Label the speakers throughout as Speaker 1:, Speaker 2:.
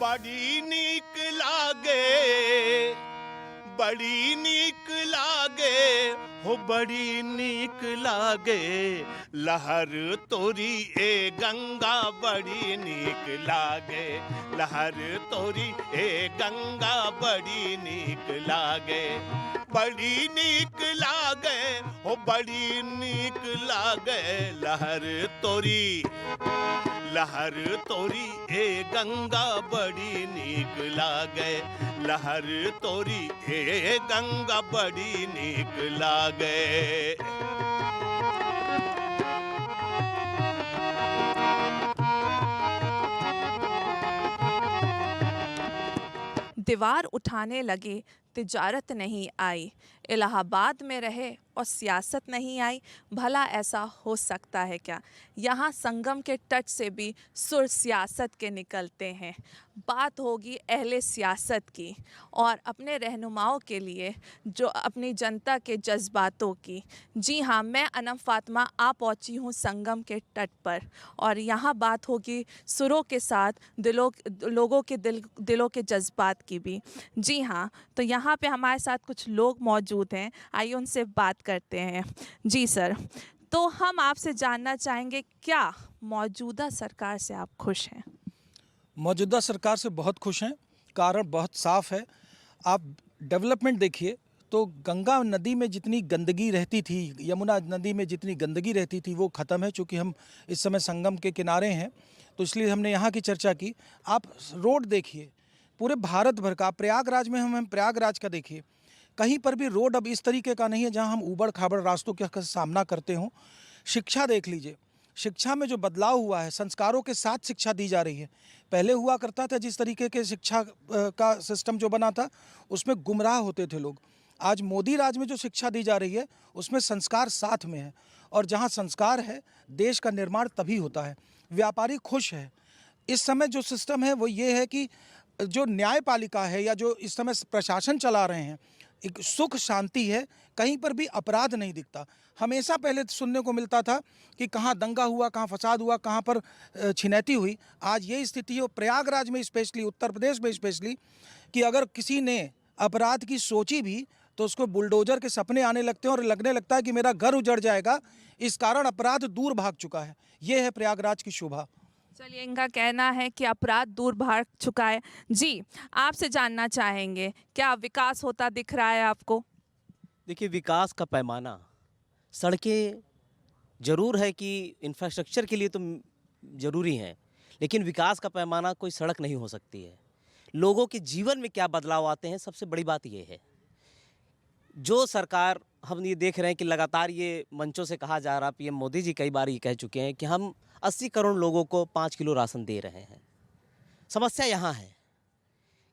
Speaker 1: बड़ी नीक लागे, बड़ी नीक लागे, हो बड़ी नीक लागे, लहर तोरी ए गंगा बड़ी नीक लागे, लहर तोरी ए गंगा बड़ी नीक लागे, बड़ी नीक लागे, हो बड़ी नीक लागे, लहर तोरी, लहर तोरी ए गंगा बड़ी नीक लागे, लहर तोरी ए गंगा बड़ी नीक लागे।
Speaker 2: दीवार उठाने लगे, तिजारत नहीं आई, इलाहाबाद में रहे और सियासत नहीं आई। भला ऐसा हो सकता है क्या? यहाँ संगम के तट से भी सुर सियासत के निकलते हैं। बात होगी अहले सियासत की और अपने रहनुमाओं के लिए जो अपनी जनता के जज्बातों की। जी हाँ, मैं अनम फातिमा आ पहुँची हूँ संगम के तट पर और यहाँ बात होगी सुरों के साथ लोगों के दिलों के जज्बात की भी। जी हाँ, तो यहाँ पे हमारे साथ कुछ लोग मौजूद हैं, आइए उनसे बात करते हैं। जी सर, तो हम आपसे जानना चाहेंगे क्या मौजूदा सरकार से आप खुश हैं?
Speaker 3: मौजूदा सरकार से बहुत खुश हैं। कारण बहुत साफ है। आप डेवलपमेंट देखिए तो गंगा नदी में जितनी गंदगी रहती थी, यमुना नदी में जितनी गंदगी रहती थी वो ख़त्म है। चूँकि हम इस समय संगम के किनारे हैं तो इसलिए हमने यहाँ की चर्चा की। आप रोड देखिए पूरे भारत भर का, प्रयागराज में हम प्रयागराज का देखिए, कहीं पर भी रोड अब इस तरीके का नहीं है जहाँ हम ऊबड़ खाबड़ रास्तों का सामना करते हों। शिक्षा देख लीजिए, शिक्षा में जो बदलाव हुआ है, संस्कारों के साथ शिक्षा दी जा रही है। पहले हुआ करता था जिस तरीके के शिक्षा का सिस्टम जो बना था उसमें गुमराह होते थे लोग। आज मोदी राज में जो शिक्षा दी जा रही है उसमें संस्कार साथ में है, और जहाँ संस्कार है देश का निर्माण तभी होता है। व्यापारी खुश है। इस समय जो सिस्टम है वो ये है कि जो न्यायपालिका है या जो इस समय प्रशासन चला रहे हैं, एक सुख शांति है, कहीं पर भी अपराध नहीं दिखता। हमेशा पहले सुनने को मिलता था कि कहाँ दंगा हुआ, कहाँ फसाद हुआ, कहाँ पर छिनैती हुई। आज ये स्थिति है प्रयागराज में स्पेशली, उत्तर प्रदेश में स्पेशली, कि अगर किसी ने अपराध की सोची भी तो उसको बुलडोजर के सपने आने लगते हैं और लगने लगता है कि मेरा घर उजड़ जाएगा। इस कारण अपराध दूर भाग चुका है। ये है प्रयागराज की शोभा।
Speaker 2: चलिए, इनका कहना है कि अपराध दूर भाग चुका है। जी, आपसे जानना चाहेंगे क्या विकास होता दिख रहा है आपको?
Speaker 4: देखिए, विकास का पैमाना, सड़कें ज़रूर है कि इंफ्रास्ट्रक्चर के लिए तो ज़रूरी हैं, लेकिन विकास का पैमाना कोई सड़क नहीं हो सकती है। लोगों के जीवन में क्या बदलाव आते हैं, सबसे बड़ी बात ये है। जो सरकार, हम ये देख रहे हैं कि लगातार ये मंचों से कहा जा रहा, पीएम मोदी जी कई बार ये कह चुके हैं कि हम 80 करोड़ लोगों को 5 किलो राशन दे रहे हैं। समस्या यहाँ है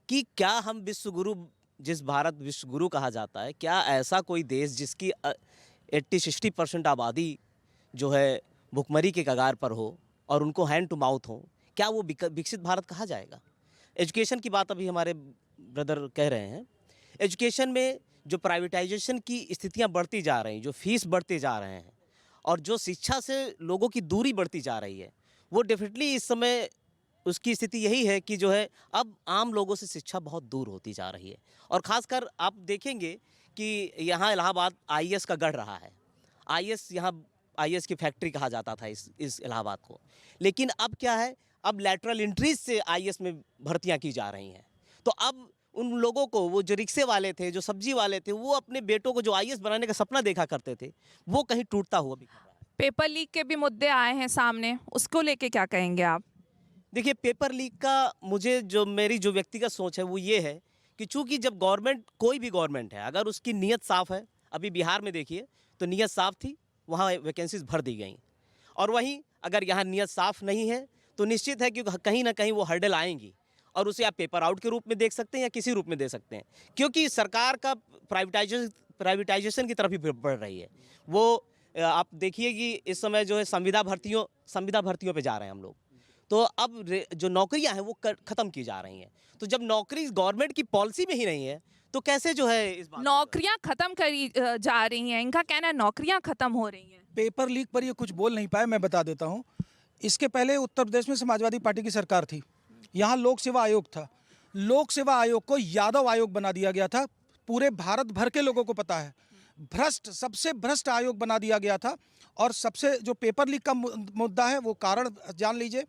Speaker 4: कि क्या हम विश्व गुरु, जिस भारत विश्व गुरु कहा जाता है, क्या ऐसा कोई देश जिसकी 80-60% आबादी जो है भुखमरी के कगार पर हो और उनको हैंड टू माउथ हो, क्या वो विकसित भारत कहा जाएगा? एजुकेशन की बात अभी हमारे ब्रदर कह रहे हैं। एजुकेशन में जो प्राइवेटाइजेशन की स्थितियां बढ़ती जा रही हैं, जो फीस बढ़ते जा रहे हैं और जो शिक्षा से लोगों की दूरी बढ़ती जा रही है, वो डेफिनेटली इस समय उसकी स्थिति यही है कि जो है अब आम लोगों से शिक्षा बहुत दूर होती जा रही है। और ख़ासकर आप देखेंगे कि यहाँ इलाहाबाद आईएएस का गढ़ रहा है। आईएएस, यहाँ आईएएस की फैक्ट्री कहा जाता था इस इलाहाबाद को। लेकिन अब क्या है, अब लैटरल एंट्रीज से आईएएस में भर्तियाँ की जा रही हैं। तो अब उन लोगों को, वो जो रिक्शे वाले थे, जो सब्जी वाले थे, वो अपने बेटों को जो आईएएस बनाने का सपना देखा करते थे, वो कहीं टूटता हुआ भी।
Speaker 2: पेपर लीक के भी मुद्दे आए हैं सामने, उसको लेके क्या कहेंगे आप?
Speaker 4: देखिए, पेपर लीक का मेरी जो व्यक्तिगत सोच है वो ये है कि चूंकि जब गवर्नमेंट, कोई भी गवर्नमेंट है, अगर उसकी नीयत साफ़ है, अभी बिहार में देखिए तो नीयत साफ़ थी, वहाँ वैकेंसीज भर दी गई। और वहीं अगर यहाँ नीयत साफ़ नहीं है तो निश्चित है कि कहीं ना कहीं वो हर्डल आएंगी, और उसे आप पेपर आउट के रूप में देख सकते हैं या किसी रूप में दे सकते हैं, क्योंकि सरकार का प्राइवेटाइजेशन की तरफ ही बढ़ रही है। वो आप देखिए कि इस समय जो है संविदा भर्तियों पे जा रहे हैं हम लोग। तो अब जो नौकरियां हैं वो ख़त्म की जा रही हैं। तो जब नौकरी गवर्नमेंट की पॉलिसी में ही नहीं है तो कैसे जो है इस बात
Speaker 2: नौकरियां खत्म करी जा रही हैं? इनका कहना है नौकरियां खत्म हो रही हैं।
Speaker 3: पेपर लीक पर ये कुछ बोल नहीं पाए, मैं बता देता हूँ। इसके पहले उत्तर प्रदेश में समाजवादी पार्टी की सरकार थी, यहाँ लोक सेवा आयोग था। लोक सेवा आयोग को यादव आयोग बना दिया गया था। पूरे भारत भर के लोगों को पता है, भ्रष्ट, सबसे भ्रष्ट आयोग बना दिया गया था। और सबसे जो पेपर लीक का मुद्दा है वो कारण जान लीजिए।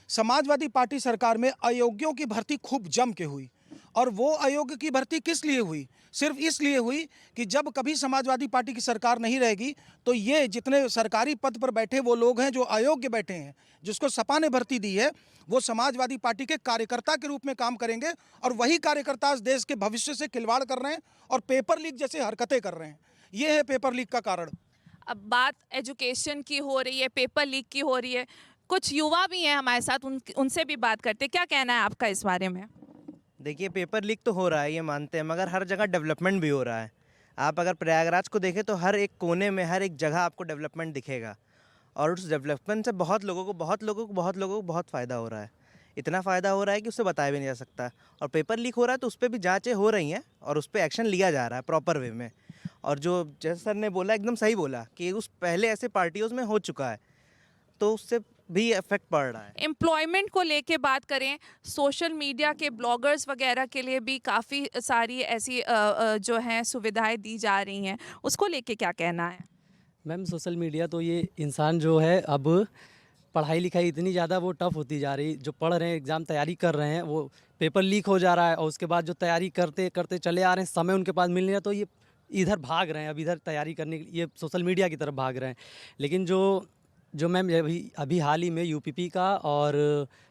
Speaker 3: समाजवादी पार्टी सरकार में अयोग्यों की भर्ती खूब जम के हुई, और वो अयोग्य की भर्ती किस लिए हुई? सिर्फ इसलिए हुई कि जब कभी समाजवादी पार्टी की सरकार नहीं रहेगी तो ये जितने सरकारी पद पर बैठे वो लोग हैं जो अयोग्य बैठे हैं, जिसको सपा ने भर्ती दी है, वो समाजवादी पार्टी के कार्यकर्ता के रूप में काम करेंगे, और वही कार्यकर्ता इस देश के भविष्य से खिलवाड़ कर रहे हैं और पेपर लीक जैसे हरकतें कर रहे हैं। ये है पेपर लीक का कारण।
Speaker 2: अब बात एजुकेशन की हो रही है, पेपर लीक की हो रही है, कुछ युवा भी हैं हमारे साथ, उनसे भी बात करते। क्या कहना है आपका इस बारे में?
Speaker 5: देखिए, पेपर लीक तो हो रहा है, ये मानते हैं, मगर हर जगह डेवलपमेंट भी हो रहा है। आप अगर प्रयागराज को देखें तो हर एक कोने में, हर एक जगह आपको डेवलपमेंट दिखेगा, और उस डेवलपमेंट से बहुत लोगों को बहुत फ़ायदा हो रहा है। इतना फ़ायदा हो रहा है कि उससे बताया भी नहीं जा सकता। और पेपर लीक हो रहा है तो उस पर भी जाँचें हो रही हैं और उस पर एक्शन लिया जा रहा है प्रॉपर वे में। और जो जैसे सर ने बोला, एकदम सही बोला कि उस पहले ऐसे पार्टियों में हो चुका है, तो उससे भी इफेक्ट पड़ रहा है।
Speaker 2: एम्प्लॉयमेंट को लेके बात करें, सोशल मीडिया के ब्लॉगर्स वगैरह के लिए भी काफ़ी सारी ऐसी जो हैं सुविधाएं दी जा रही हैं, उसको लेके क्या कहना है?
Speaker 6: मैम, सोशल मीडिया तो ये इंसान जो है, अब पढ़ाई लिखाई इतनी ज़्यादा वो टफ होती जा रही, जो पढ़ रहे हैं, एग्ज़ाम तैयारी कर रहे हैं, वो पेपर लीक हो जा रहा है, और उसके बाद जो तैयारी करते करते चले आ रहे हैं, समय उनके पास मिल नहीं रहा, तो ये इधर भाग रहे हैं, अब इधर तैयारी करने के लिए ये सोशल मीडिया की तरफ भाग रहे हैं। लेकिन जो मैम अभी हाल ही में यूपीपी का और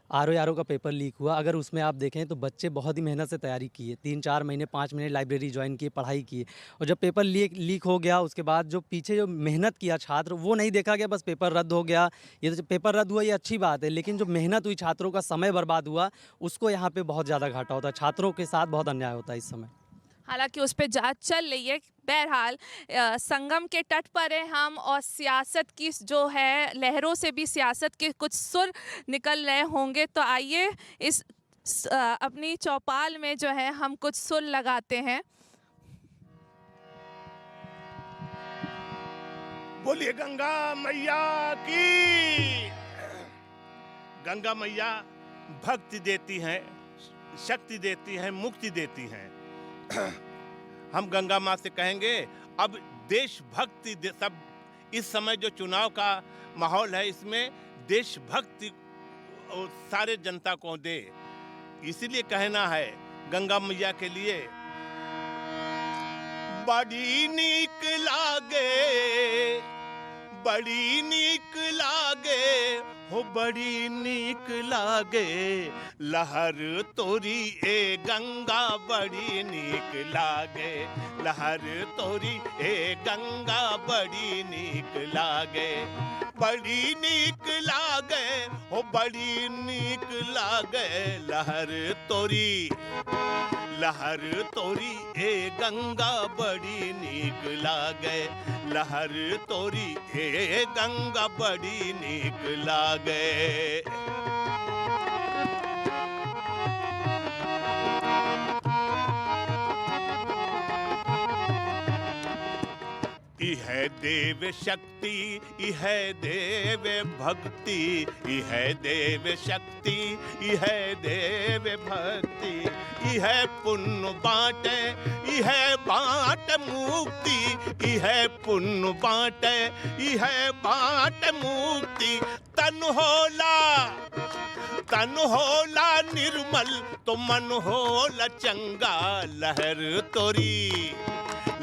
Speaker 6: आरओ का पेपर लीक हुआ, अगर उसमें आप देखें तो बच्चे बहुत ही मेहनत से तैयारी किए, 3-4 महीने 5 महीने लाइब्रेरी ज्वाइन किए, पढ़ाई की, और जब पेपर लीक हो गया, उसके बाद जो पीछे जो मेहनत किया छात्र, वो नहीं देखा गया, बस पेपर रद्द हो गया। ये तो पेपर रद्द हुआ, ये अच्छी बात है, लेकिन जो मेहनत हुई, छात्रों का समय बर्बाद हुआ, उसको यहाँ पे बहुत ज़्यादा घाटा होता है। छात्रों के साथ बहुत अन्याय होता है इस समय।
Speaker 2: हालांकि उस पर जांच चल रही है। बहरहाल संगम के तट पर है हम, और सियासत की जो है लहरों से भी सियासत के कुछ सुर निकल रहे होंगे, तो आइए इस अपनी चौपाल में जो है हम कुछ सुर लगाते हैं।
Speaker 1: बोलिए गंगा मैया की। गंगा मैया भक्ति देती हैं, शक्ति देती हैं, मुक्ति देती हैं। हम गंगा माँ से कहेंगे अब देशभक्ति सब, इस समय जो चुनाव का माहौल है, इसमें देशभक्ति सारे जनता को दे, इसीलिए कहना है गंगा मैया के लिए। बड़ी नीक लागे, बड़ी नीक लागे हो, बड़ी नीक लागे लहर तोरी ए गंगा, बड़ी नीक लागे लहर तोरी ए गंगा, बड़ी नीक लागे। बड़ी नीक लागे हो, बड़ी नीक लागे लहर तोरी, लहर तोरी ए गंगा, बड़ी नीक लागे लहर तोरी ए गंगा, बड़ी नीक लागे। इह देव शक्ति, इह देव भक्ति, इह देव शक्ति, इह देव भक्ति, इह पुण्य बाटे, इह बाट मुक्ति, इह पुण्य बाटे, इह बाट मुक्ति। तन होला निर्मल तो मन होला चंगा, लहर तोरी,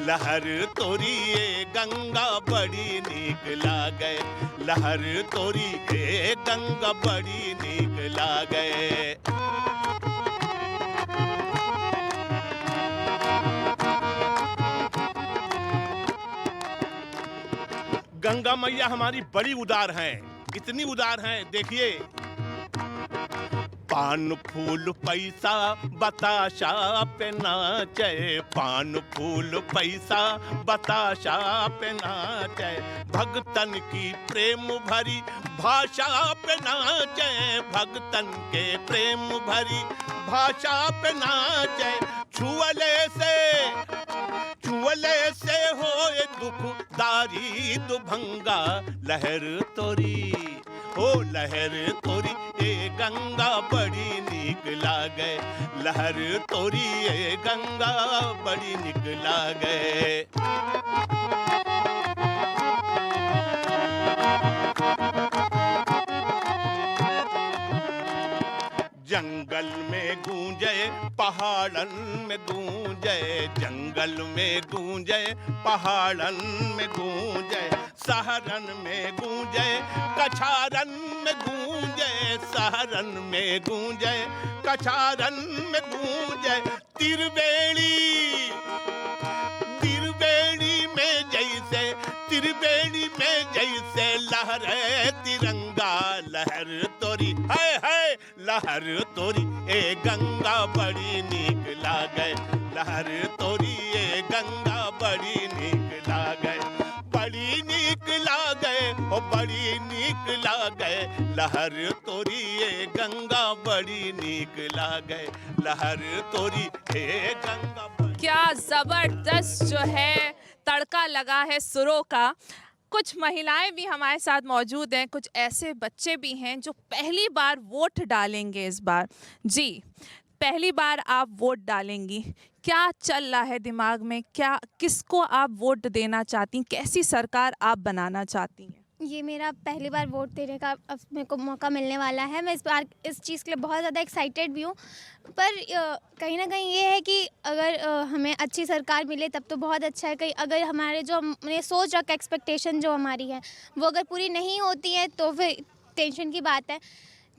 Speaker 1: लहर तोरी ए गंगा, बड़ी नीक लागे लहर तोरी ए गंगा, बड़ी नीक लागे। गंगा मैया हमारी बड़ी उदार हैं, इतनी उदार हैं, देखिए। पान फूल पैसा बताशा पे नाचे, पान फूल पैसा बताशा पे नाचे, भगतन की प्रेम भरी भाषा पे नाचे, भगतन के प्रेम भरी भाषा पे नाचे। छुअले से होए दुखदारी दुभंगा, लहर तोरी हो लहर तोरी ए गंगा, बड़ी नी निक लागे, लहर तोरी ए गंगा बड़ी निक लागे। जंगल में गूंजे पहाड़न में गूंजे, जंगल में गूंजे पहाड़न में गूंजे, सहरन में गूंजे कछारन में गूंजे, सहरन में गूंजे कछारन में गूंजे। त्रिवेणी त्रिवेणी में जैसे, त्रिवेणी में जैसे लहरे तिरंगा, लहर तोरी है लहर तोरी ए गंगा बड़ी नीक लागे, लहर तोरी ए गंगा बड़ी नीक लागे, बड़ी नीक लागे ओ बड़ी नीक लागे, लहर तोरी ए गंगा बड़ी नीक लागे, लहर तोरी ए गंगा बड़ी।
Speaker 2: क्या जबरदस्त जो है तड़का लगा है सुरों का। कुछ महिलाएं भी हमारे साथ मौजूद हैं, कुछ ऐसे बच्चे भी हैं जो पहली बार वोट डालेंगे इस बार। जी, पहली बार आप वोट डालेंगी, क्या चल रहा है दिमाग में, क्या किसको आप वोट देना चाहती हैं, कैसी सरकार आप बनाना चाहती हैं?
Speaker 7: ये मेरा पहली बार वोट देने का अब मेरे को मौका मिलने वाला है। मैं इस बार इस चीज़ के लिए बहुत ज़्यादा एक्साइटेड भी हूँ, पर कहीं ना कहीं ये है कि अगर हमें अच्छी सरकार मिले तब तो बहुत अच्छा है। कहीं अगर हमारे जो हमने सोच रखा एक्सपेक्टेशन जो हमारी है वो अगर पूरी नहीं होती है तो फिर टेंशन की बात है।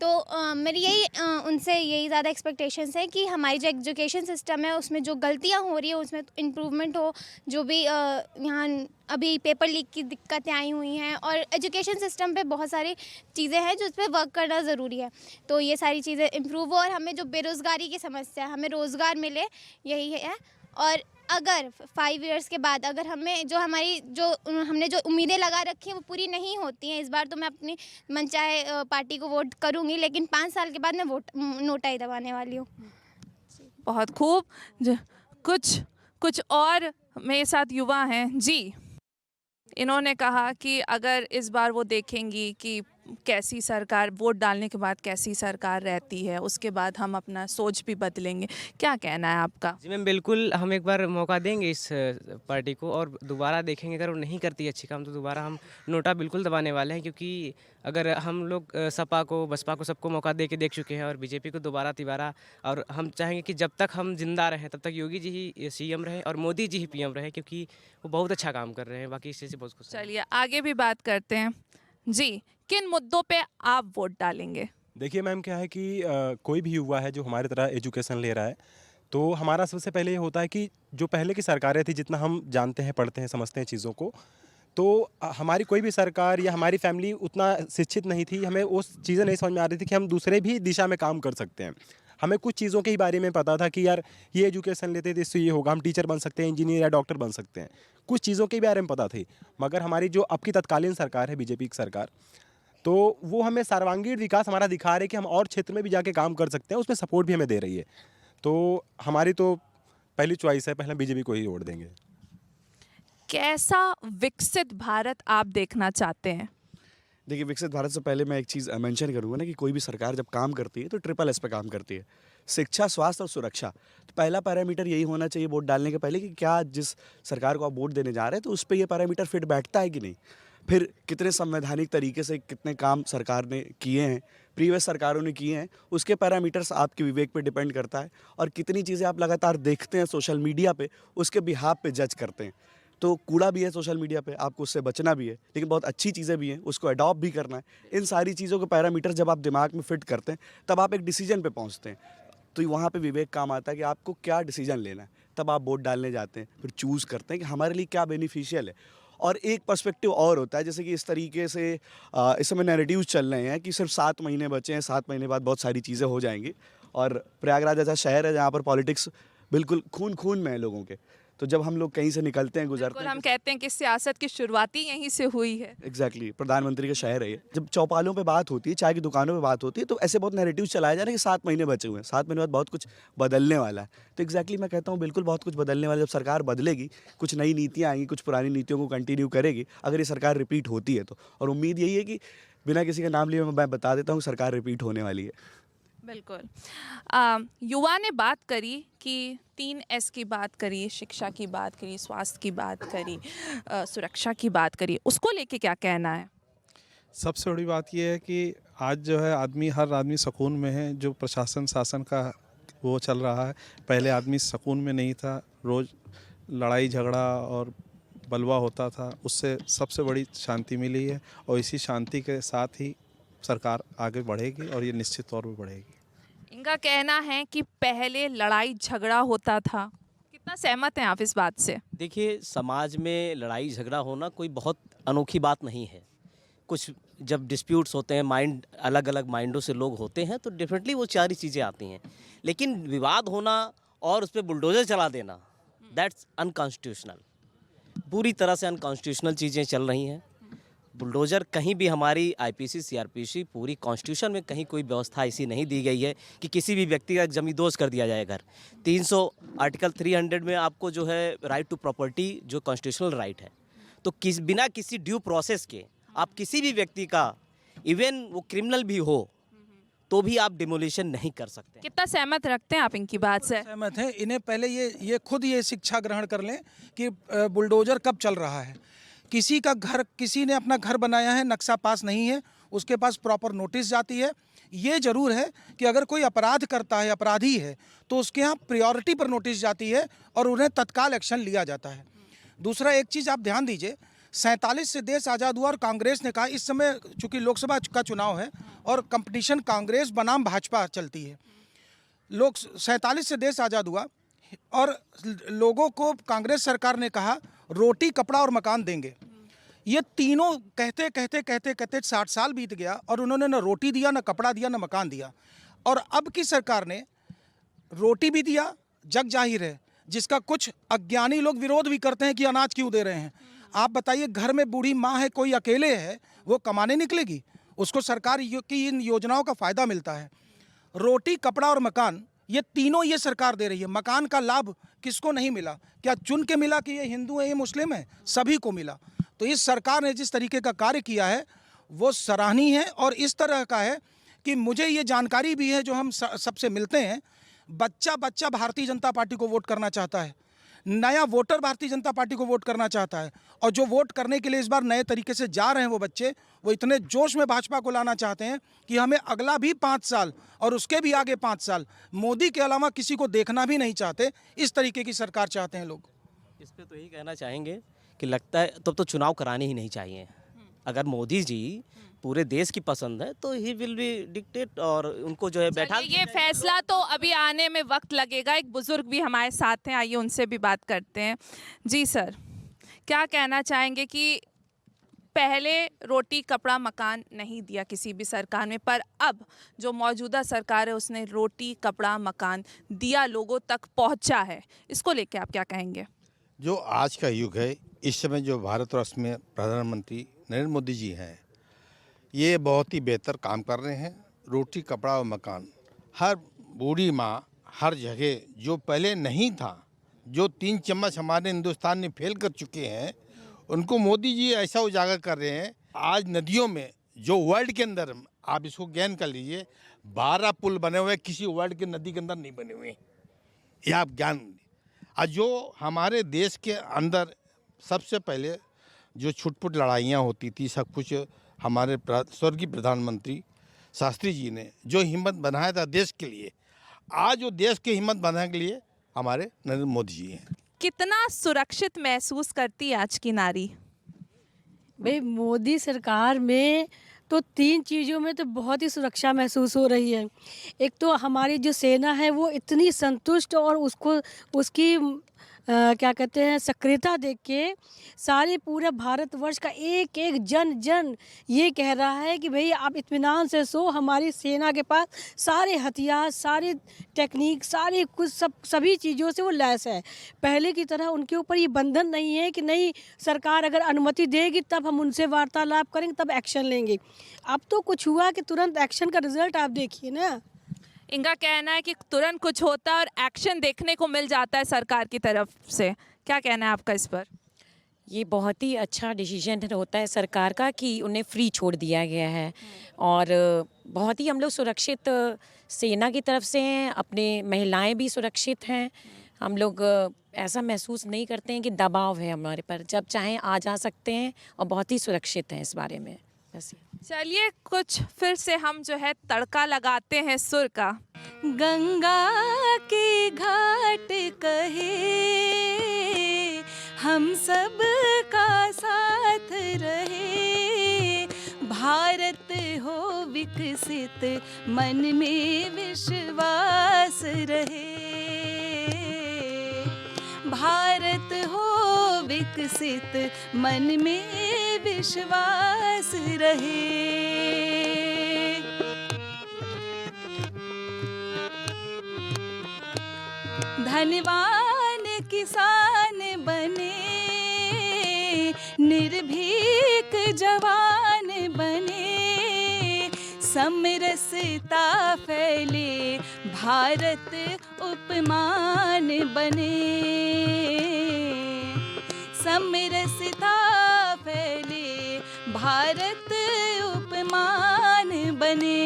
Speaker 7: तो मेरी यही उनसे यही ज़्यादा एक्सपेक्टेशंस है कि हमारी जो एजुकेशन सिस्टम है उसमें जो गलतियाँ हो रही है उसमें इम्प्रूवमेंट हो। जो भी यहाँ अभी पेपर लीक की दिक्कतें आई हुई हैं और एजुकेशन सिस्टम पे बहुत सारी चीज़ें हैं जो उस पर वर्क करना ज़रूरी है, तो ये सारी चीज़ें इम्प्रूव हो और हमें जो बेरोज़गारी की समस्या है हमें रोज़गार मिले, यही है। और अगर 5 इयर्स के बाद अगर हमें जो हमारी जो हमने जो उम्मीदें लगा रखी हैं वो पूरी नहीं होती हैं इस बार, तो मैं अपनी मनचाहे पार्टी को वोट करूंगी, लेकिन 5 साल के बाद मैं वोट नोटा ही दबाने वाली हूँ।
Speaker 2: बहुत खूब। कुछ और मेरे साथ युवा हैं जी, इन्होंने कहा कि अगर इस बार वो देखेंगी कि कैसी सरकार, वोट डालने के बाद कैसी सरकार रहती है, उसके बाद हम अपना सोच भी बदलेंगे। क्या कहना है आपका?
Speaker 5: जी मैम, बिल्कुल हम एक बार मौका देंगे इस पार्टी को और दोबारा देखेंगे। अगर वो नहीं करती अच्छी काम तो दोबारा हम नोटा बिल्कुल दबाने वाले हैं, क्योंकि अगर हम लोग सपा को, बसपा को, सबको मौका दे के देख चुके हैं और बीजेपी को दोबारा तिबारा, और हम चाहेंगे कि जब तक हम जिंदा रहें तब तक योगी जी ही सीएम रहे और मोदी जी ही पीएम रहे, क्योंकि वो बहुत अच्छा काम कर रहे हैं। बाकी इस चीज़ से बहुत खुश हैं।
Speaker 2: चलिए आगे भी बात करते हैं जी, किन मुद्दों पे आप वोट डालेंगे?
Speaker 8: देखिए मैम, क्या है कि कोई भी युवा है जो हमारी तरह एजुकेशन ले रहा है, तो हमारा सबसे पहले ये होता है कि जो पहले की सरकारें थी, जितना हम जानते हैं, पढ़ते हैं, समझते हैं चीज़ों को, तो हमारी कोई भी सरकार या हमारी फैमिली उतना शिक्षित नहीं थी, हमें वो चीज़ें नहीं समझ में आ रही थी कि हम दूसरे भी दिशा में काम कर सकते हैं। हमें कुछ चीज़ों के ही बारे में पता था कि यार ये एजुकेशन लेते थे इससे ये होगा, हम टीचर बन सकते हैं, इंजीनियर या डॉक्टर बन सकते हैं, कुछ चीज़ों के बारे में पता थी। मगर हमारी जो अब की तत्कालीन सरकार है, बीजेपी की सरकार, तो वो हमें सर्वांगीण विकास हमारा दिखा रहे कि हम और क्षेत्र में भी जाके काम कर सकते हैं, उसमें सपोर्ट भी हमें दे रही है। तो हमारी तो पहली चॉइस है, पहले बीजेपी को ही वोट देंगे।
Speaker 2: कैसा विकसित भारत आप देखना चाहते हैं?
Speaker 9: देखिए, विकसित भारत से पहले मैं एक चीज़ मेंशन करूंगा ना कि कोई भी सरकार जब काम करती है तो ट्रिपल एस पे काम करती है: शिक्षा, स्वास्थ्य और सुरक्षा। तो पहला पैरामीटर यही होना चाहिए वोट डालने के पहले कि क्या जिस सरकार को आप वोट देने जा रहे हैं तो उस पर ये पैरामीटर फिट बैठता है कि नहीं। फिर कितने संवैधानिक तरीके से कितने काम सरकार ने किए हैं, प्रीवियस सरकारों ने किए हैं, उसके पैरामीटर्स आपके विवेक पे डिपेंड करता है। और कितनी चीज़ें आप लगातार देखते हैं सोशल मीडिया पे, उसके बिहाफ पे जज करते हैं। तो कूड़ा भी है सोशल मीडिया पे, आपको उससे बचना भी है, लेकिन बहुत अच्छी चीज़ें भी हैं, उसको अडॉप्ट भी करना है। इन सारी चीज़ों के पैरामीटर जब आप दिमाग में फिट करते हैं तब आप एक डिसीजन पे पहुंचते हैं। तो वहाँ पे विवेक काम आता है कि आपको क्या डिसीजन लेना है, तब आप वोट डालने जाते हैं, फिर चूज़ करते हैं कि हमारे लिए क्या बेनिफिशियल है। और एक पर्सपेक्टिव और होता है, जैसे कि इस तरीके से इस समय नैरेटिव्स चल रहे हैं कि सिर्फ 7 महीने बचे हैं, 7 महीने बाद बहुत सारी चीज़ें हो जाएंगी। और प्रयागराज ऐसा शहर है जहाँ पर पॉलिटिक्स बिल्कुल खून खून में है लोगों के। तो जब हम लोग कहीं से निकलते हैं, गुजरते
Speaker 2: बिल्कुल,
Speaker 9: हैं,
Speaker 2: हम कहते हैं कि सियासत की शुरुआत ही यहीं से हुई है।
Speaker 9: एग्जैक्टली प्रधानमंत्री का शहर है ये। जब चौपालों पे बात होती है, चाय की दुकानों पे बात होती है, तो ऐसे बहुत नैरेटिव चलाए जा रहे हैं कि 7 महीने बचे हुए हैं, 7 महीने बाद बहुत कुछ बदलने वाला है। तो एग्जैक्टली मैं कहता हूँ बिल्कुल बहुत कुछ बदलने वाला है। जब सरकार बदलेगी, कुछ नई नीतियाँ आएंगी, कुछ पुरानी नीतियों को कंटिन्यू करेगी, अगर ये सरकार रिपीट होती है तो। और उम्मीद यही है कि बिना किसी का नाम लिए मैं बता देता हूँ, सरकार रिपीट होने वाली है।
Speaker 2: बिल्कुल। युवा ने बात करी कि 3S की बात करी, शिक्षा की बात करी, स्वास्थ्य की बात करी, सुरक्षा की बात करी, उसको लेके क्या कहना है?
Speaker 10: सबसे बड़ी बात यह है कि आज जो है हर आदमी सुकून में है। जो प्रशासन शासन का वो चल रहा है, पहले आदमी सुकून में नहीं था, रोज़ लड़ाई झगड़ा और बलवा होता था, उससे सबसे बड़ी शांति मिली है और इसी शांति के साथ ही सरकार आगे बढ़ेगी और ये निश्चित तौर पर बढ़ेगी।
Speaker 2: इनका कहना है कि पहले लड़ाई झगड़ा होता था। कितना सहमत हैं आप इस बात से?
Speaker 4: देखिए, समाज में लड़ाई झगड़ा होना कोई बहुत अनोखी बात नहीं है। कुछ जब डिस्प्यूट्स होते हैं, माइंड अलग अलग माइंडों से लोग होते हैं, तो डेफिनेटली वो सारी चीज़ें आती हैं। लेकिन विवाद होना और उस पर बुलडोज़र चला देना, दैट्स अनकॉन्स्टिट्यूशनल। पूरी तरह से अनकॉन्स्टिट्यूशनल चीज़ें चल रही हैं। बुलडोज़र कहीं भी हमारी आईपीसी सीआरपीसी पूरी कॉन्स्टिट्यूशन में कहीं कोई व्यवस्था ऐसी नहीं दी गई है कि किसी भी व्यक्ति का जमींदोज कर दिया जाए घर। 300 आर्टिकल 300 में आपको जो है राइट टू प्रॉपर्टी जो कॉन्स्टिट्यूशनल राइट है, तो बिना किसी ड्यू प्रोसेस के आप किसी भी व्यक्ति का, इवन वो क्रिमिनल भी हो, तो भी आप डिमोलिशन नहीं कर सकते।
Speaker 2: कितना सहमत रखते हैं आप इनकी बात से?
Speaker 3: सहमत हैं। इन्हें पहले ये खुद ये शिक्षा ग्रहण कर लें कि बुलडोजर कब चल रहा है। किसी का घर, किसी ने अपना घर बनाया है, नक्शा पास नहीं है, उसके पास प्रॉपर नोटिस जाती है। ये जरूर है कि अगर कोई अपराध करता है, अपराधी है, तो उसके यहाँ प्रायोरिटी पर नोटिस जाती है और उन्हें तत्काल एक्शन लिया जाता है। दूसरा एक चीज़ आप ध्यान दीजिए, 47 से देश आज़ाद हुआ और कांग्रेस ने कहा, इस समय चूंकि लोकसभा का चुनाव है और कंपटीशन कांग्रेस बनाम भाजपा चलती है, 47 से देश आज़ाद हुआ और लोगों को कांग्रेस सरकार ने कहा रोटी, कपड़ा और मकान देंगे। ये तीनों कहते कहते कहते कहते 60 साल बीत गया और उन्होंने न रोटी दिया, न कपड़ा दिया, न मकान दिया। और अब की सरकार ने रोटी भी दिया, जग जाहिर है, जिसका कुछ अज्ञानी लोग विरोध भी करते हैं कि अनाज क्यों दे रहे हैं। आप बताइए, घर में बूढ़ी माँ है, कोई अकेले है, वो कमाने निकलेगी? उसको सरकार की इन योजनाओं का फ़ायदा मिलता है। रोटी, कपड़ा और मकान, ये तीनों ये सरकार दे रही है। मकान का लाभ किसको नहीं मिला? क्या चुन के मिला कि ये हिंदू है, ये मुस्लिम है? सभी को मिला। तो इस सरकार ने जिस तरीके का कार्य किया है वो सराहनीय है और इस तरह का है कि मुझे ये जानकारी भी है, जो हम सबसे मिलते हैं, बच्चा बच्चा भारतीय जनता पार्टी को वोट करना चाहता है, नया वोटर भारतीय जनता पार्टी को वोट करना चाहता है। और जो वोट करने के लिए इस बार नए तरीके से जा रहे हैं वो बच्चे, वो इतने जोश में भाजपा को लाना चाहते हैं कि हमें अगला भी 5 साल और उसके भी आगे 5 साल मोदी के अलावा किसी को देखना भी नहीं चाहते। इस तरीके की सरकार चाहते हैं लोग।
Speaker 4: इस पे तो यही कहना चाहेंगे कि लगता है तब तो चुनाव कराने ही नहीं चाहिए। अगर मोदी जी पूरे देश की पसंद है तो ही विल बी डिक्टेट और उनको जो है बैठा।
Speaker 2: ये फैसला तो अभी आने में वक्त लगेगा। एक बुजुर्ग भी हमारे साथ हैं, आइए उनसे भी बात करते हैं। जी सर, क्या कहना चाहेंगे कि पहले रोटी, कपड़ा, मकान नहीं दिया किसी भी सरकार में, पर अब जो मौजूदा सरकार है उसने रोटी, कपड़ा, मकान दिया, लोगों तक पहुंचा है, इसको लेके आप क्या कहेंगे?
Speaker 11: जो आज का युग है, इस समय जो भारतवर्ष में प्रधानमंत्री नरेंद्र मोदी जी हैं, ये बहुत ही बेहतर काम कर रहे हैं। रोटी, कपड़ा और मकान, हर बूढ़ी माँ हर जगह, जो पहले नहीं था, जो 3 चम्मच हमारे हिंदुस्तान में फेल कर चुके हैं, उनको मोदी जी ऐसा उजागर कर रहे हैं। आज नदियों में जो वर्ल्ड के अंदर, आप इसको ज्ञान कर लीजिए, 12 पुल बने हुए किसी वर्ल्ड के नदी के अंदर नहीं बने हुए। ये आप ज्ञान। आज जो हमारे देश के अंदर सबसे पहले जो छुटपुट लड़ाइयाँ होती थी, सब कुछ हमारे स्वर्गीय प्रधानमंत्री शास्त्री जी ने जो हिम्मत बनाया था देश के लिए, आज वो देश की हिम्मत बनाने के लिए हमारे नरेंद्र मोदी जी हैं।
Speaker 2: कितना सुरक्षित महसूस करती है आज की नारी?
Speaker 12: भाई, मोदी सरकार में तो 3 चीज़ों में तो बहुत ही सुरक्षा महसूस हो रही है। एक तो हमारी जो सेना है वो इतनी संतुष्ट और उसकी क्या कहते हैं, सक्रियता देख के सारे पूरे भारतवर्ष का एक एक जन ये कह रहा है कि भाई आप इत्मीनान से सो, हमारी सेना के पास सारे हथियार, सारे टेक्निक, सारे कुछ सभी चीज़ों से वो लैस है। पहले की तरह उनके ऊपर ये बंधन नहीं है कि नहीं, सरकार अगर अनुमति देगी तब हम उनसे वार्तालाप करेंगे, तब एक्शन लेंगे। अब तो कुछ हुआ कि तुरंत एक्शन का रिजल्ट आप देखिए ना।
Speaker 2: इनका कहना है कि तुरंत कुछ होता है और एक्शन देखने को मिल जाता है सरकार की तरफ से। क्या कहना है आपका इस पर?
Speaker 13: ये बहुत ही अच्छा डिसीजन होता है सरकार का कि उन्हें फ्री छोड़ दिया गया है और बहुत ही हम लोग सुरक्षित सेना की तरफ से हैं, अपने महिलाएं भी सुरक्षित हैं। हम लोग ऐसा महसूस नहीं करते हैं कि दबाव है हमारे पर, जब चाहें आ जा सकते हैं और बहुत ही सुरक्षित हैं इस बारे में। बस
Speaker 2: चलिए कुछ फिर से हम जो है तड़का लगाते हैं सुर का।
Speaker 14: गंगा के घाट कहे हम सब का साथ रहे, भारत हो विकसित मन में विश्वास रहे, भारत हो विकसित मन में विश्वास रहे। धनवान किसान बने, निर्भीक जवान बने, समरसता फैले भारत उपमान बने, समरसता फैले भारत उपमान बने।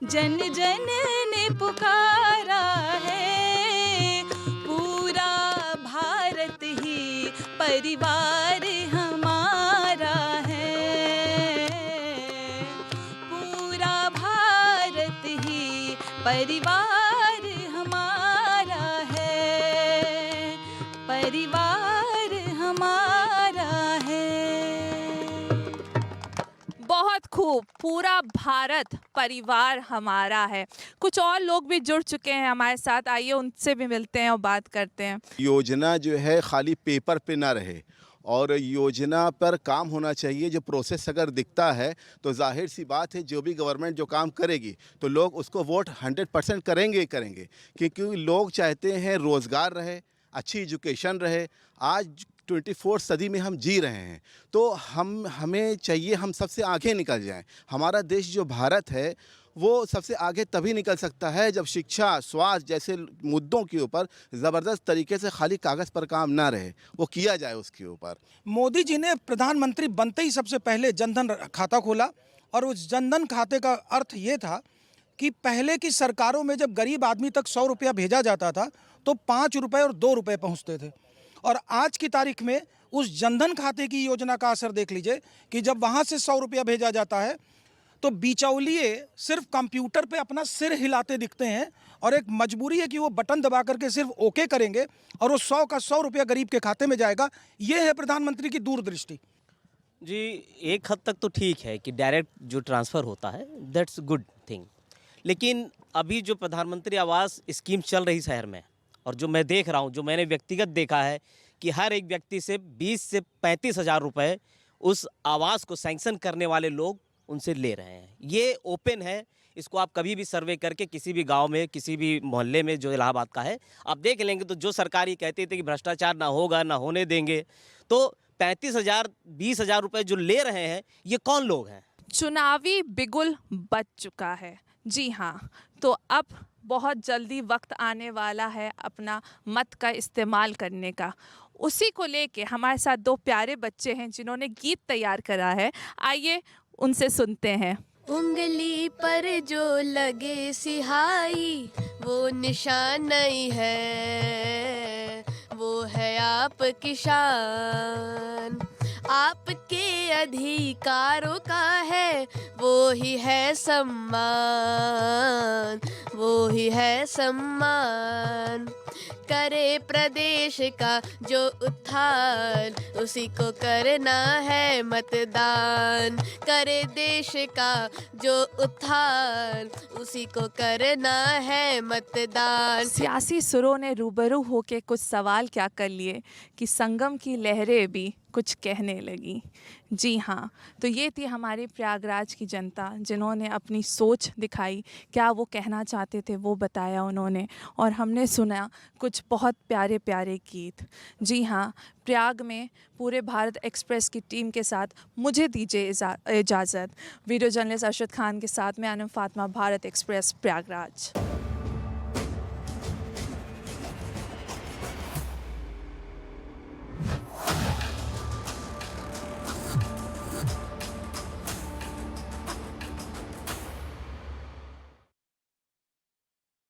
Speaker 14: जन जन ने पुकारा है, पूरा भारत ही परिवार हमारा है, पूरा भारत ही परिवार हमारा है, परिवार हमारा है।
Speaker 2: बहुत खूब, पूरा भारत परिवार हमारा है। कुछ और लोग भी जुड़ चुके हैं हमारे साथ, आइए उनसे भी मिलते हैं और बात करते हैं।
Speaker 15: योजना जो है खाली पेपर पे ना रहे और योजना पर काम होना चाहिए। जो प्रोसेस अगर दिखता है तो जाहिर सी बात है जो भी गवर्नमेंट जो काम करेगी तो लोग उसको वोट 100% करेंगे करेंगे, क्योंकि लोग चाहते हैं रोज़गार रहे, अच्छी एजुकेशन रहे। आज 24वीं सदी में हम जी रहे हैं तो हमें चाहिए हम सबसे आगे निकल जाएं। हमारा देश जो भारत है वो सबसे आगे तभी निकल सकता है जब शिक्षा, स्वास्थ्य जैसे मुद्दों के ऊपर ज़बरदस्त तरीके से खाली कागज़ पर काम ना रहे, वो किया जाए उसके ऊपर।
Speaker 3: मोदी जी ने प्रधानमंत्री बनते ही सबसे पहले जनधन खाता खोला और उस जनधन खाते का अर्थ ये था कि पहले की सरकारों में जब गरीब आदमी तक 100 रुपया भेजा जाता था तो 5 रुपये और 2 रुपये पहुँचते थे। और आज की तारीख में उस जनधन खाते की योजना का असर देख लीजिए कि जब वहाँ से 100 रुपया भेजा जाता है तो बिचौलिए सिर्फ कंप्यूटर पे अपना सिर हिलाते दिखते हैं और एक मजबूरी है कि वो बटन दबा करके सिर्फ ओके करेंगे और वो 100 का 100 रुपया गरीब के खाते में जाएगा। ये है प्रधानमंत्री की दूरदृष्टि।
Speaker 4: जी, एक हद तक तो ठीक है कि डायरेक्ट जो ट्रांसफ़र होता है दैट्स गुड थिंग, लेकिन अभी जो प्रधानमंत्री आवास स्कीम चल रही शहर में और जो मैं देख रहा हूँ, जो मैंने व्यक्तिगत देखा है कि हर एक व्यक्ति से 20 से 35 हज़ार रुपये उस आवास को सैंक्शन करने वाले लोग उनसे ले रहे हैं। ये ओपन है, इसको आप कभी भी सर्वे करके किसी भी गांव में, किसी भी मोहल्ले में जो इलाहाबाद का है आप देख लेंगे। तो जो सरकार ये कहती थी कि भ्रष्टाचार ना होगा, ना होने देंगे, तो 35,000 20,000 रुपये जो ले रहे हैं ये कौन लोग हैं?
Speaker 2: चुनावी बिगुल बच चुका है। जी हाँ, तो अब बहुत जल्दी वक्त आने वाला है अपना मत का इस्तेमाल करने का। उसी को लेके हमारे साथ दो प्यारे बच्चे हैं जिन्होंने गीत तैयार करा है, आइए उनसे सुनते हैं।
Speaker 14: उंगली पर जो लगे सिहाई वो निशान नहीं है, वो है आपकी शान, आपके अधिकारों का है वो ही है सम्मान, वो ही है सम्मान। करे प्रदेश का जो उत्थान उसी को करना है मतदान, करे देश का जो उत्थान उसी को करना है मतदान।
Speaker 2: सियासी सुरों ने रूबरू होके कुछ सवाल क्या कर लिए कि संगम की लहरें भी कुछ कहने लगी। जी हाँ, तो ये थी हमारे प्रयागराज की जनता जिन्होंने अपनी सोच दिखाई, क्या वो कहना चाहते थे वो बताया उन्होंने, और हमने सुना कुछ बहुत प्यारे प्यारे गीत। जी हाँ, प्रयाग में पूरे भारत एक्सप्रेस की टीम के साथ मुझे दीजिए इजाज़त। वीडियो जर्नलिस्ट अरशद खान के साथ मैं अनम फातिमा, भारत एक्सप्रेस प्रयागराज।